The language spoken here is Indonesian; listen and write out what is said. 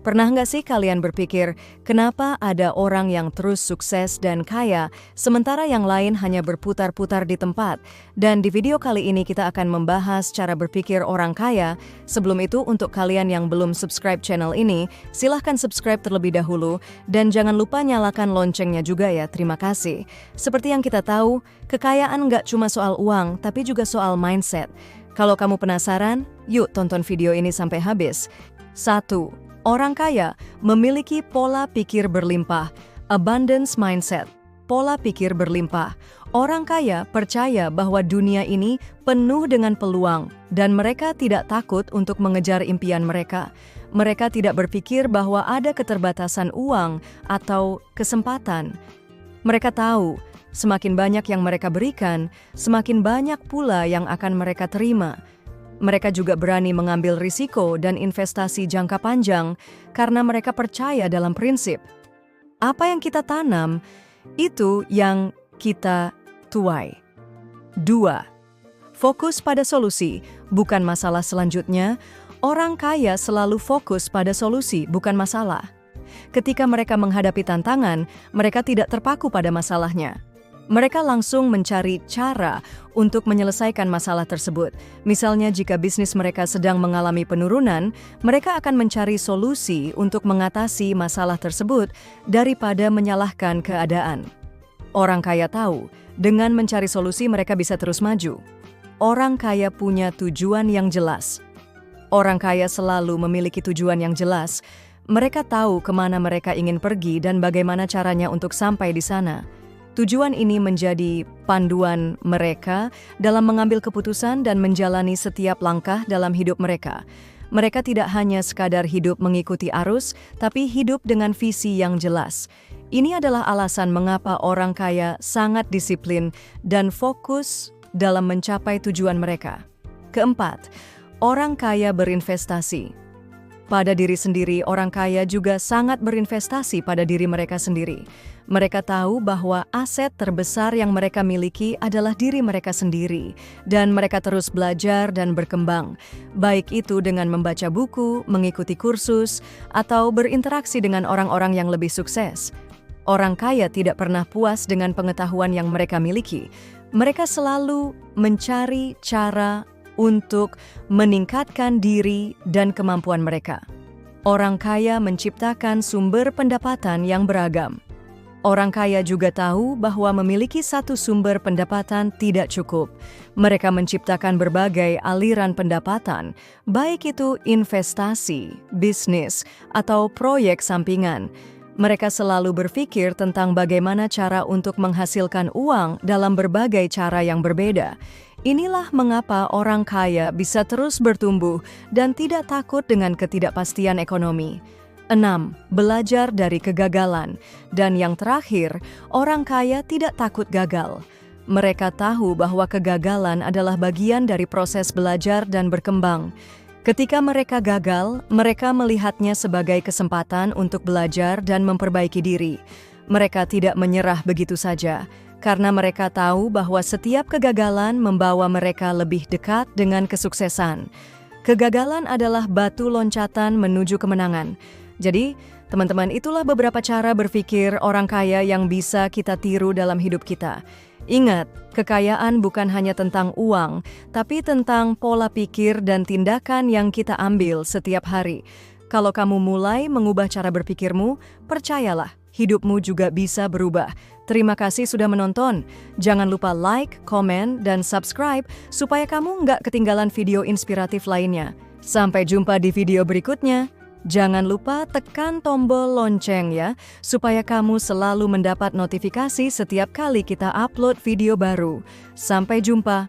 Pernah nggak sih kalian berpikir, kenapa ada orang yang terus sukses dan kaya, sementara yang lain hanya berputar-putar di tempat? Dan di video kali ini kita akan membahas cara berpikir orang kaya. Sebelum itu, untuk kalian yang belum subscribe channel ini, silahkan subscribe terlebih dahulu, dan jangan lupa nyalakan loncengnya juga ya, terima kasih. Seperti yang kita tahu, kekayaan nggak cuma soal uang, tapi juga soal mindset. Kalau kamu penasaran, yuk tonton video ini sampai habis. 1. Orang kaya memiliki pola pikir berlimpah, abundance mindset. Pola pikir berlimpah. Orang kaya percaya bahwa dunia ini penuh dengan peluang dan mereka tidak takut untuk mengejar impian mereka. Mereka tidak berpikir bahwa ada keterbatasan uang atau kesempatan. Mereka tahu, semakin banyak yang mereka berikan, semakin banyak pula yang akan mereka terima. Mereka juga berani mengambil risiko dan investasi jangka panjang karena mereka percaya dalam prinsip. Apa yang kita tanam, itu yang kita tuai. 2. Fokus pada solusi, bukan masalah selanjutnya. Orang kaya selalu fokus pada solusi, bukan masalah. Ketika mereka menghadapi tantangan, mereka tidak terpaku pada masalahnya. Mereka langsung mencari cara untuk menyelesaikan masalah tersebut. Misalnya jika bisnis mereka sedang mengalami penurunan, mereka akan mencari solusi untuk mengatasi masalah tersebut daripada menyalahkan keadaan. Orang kaya tahu, dengan mencari solusi mereka bisa terus maju. Orang kaya punya tujuan yang jelas. Orang kaya selalu memiliki tujuan yang jelas. Mereka tahu kemana mereka ingin pergi dan bagaimana caranya untuk sampai di sana. Tujuan ini menjadi panduan mereka dalam mengambil keputusan dan menjalani setiap langkah dalam hidup mereka. Mereka tidak hanya sekadar hidup mengikuti arus, tapi hidup dengan visi yang jelas. Ini adalah alasan mengapa orang kaya sangat disiplin dan fokus dalam mencapai tujuan mereka. 4. Orang kaya berinvestasi. Pada diri sendiri, orang kaya juga sangat berinvestasi pada diri mereka sendiri. Mereka tahu bahwa aset terbesar yang mereka miliki adalah diri mereka sendiri, dan mereka terus belajar dan berkembang, baik itu dengan membaca buku, mengikuti kursus, atau berinteraksi dengan orang-orang yang lebih sukses. Orang kaya tidak pernah puas dengan pengetahuan yang mereka miliki. Mereka selalu mencari cara untuk meningkatkan diri dan kemampuan mereka. Orang kaya menciptakan sumber pendapatan yang beragam. Orang kaya juga tahu bahwa memiliki satu sumber pendapatan tidak cukup. Mereka menciptakan berbagai aliran pendapatan, baik itu investasi, bisnis, atau proyek sampingan. Mereka selalu berpikir tentang bagaimana cara untuk menghasilkan uang dalam berbagai cara yang berbeda. Inilah mengapa orang kaya bisa terus bertumbuh dan tidak takut dengan ketidakpastian ekonomi. 6. Belajar dari kegagalan. Dan yang terakhir, orang kaya tidak takut gagal. Mereka tahu bahwa kegagalan adalah bagian dari proses belajar dan berkembang. Ketika mereka gagal, mereka melihatnya sebagai kesempatan untuk belajar dan memperbaiki diri. Mereka tidak menyerah begitu saja, karena mereka tahu bahwa setiap kegagalan membawa mereka lebih dekat dengan kesuksesan. Kegagalan adalah batu loncatan menuju kemenangan. Jadi, teman-teman, itulah beberapa cara berpikir orang kaya yang bisa kita tiru dalam hidup kita. Ingat, kekayaan bukan hanya tentang uang, tapi tentang pola pikir dan tindakan yang kita ambil setiap hari. Kalau kamu mulai mengubah cara berpikirmu, percayalah, hidupmu juga bisa berubah. Terima kasih sudah menonton. Jangan lupa like, komen, dan subscribe supaya kamu nggak ketinggalan video inspiratif lainnya. Sampai jumpa di video berikutnya. Jangan lupa tekan tombol lonceng ya, supaya kamu selalu mendapat notifikasi setiap kali kita upload video baru. Sampai jumpa.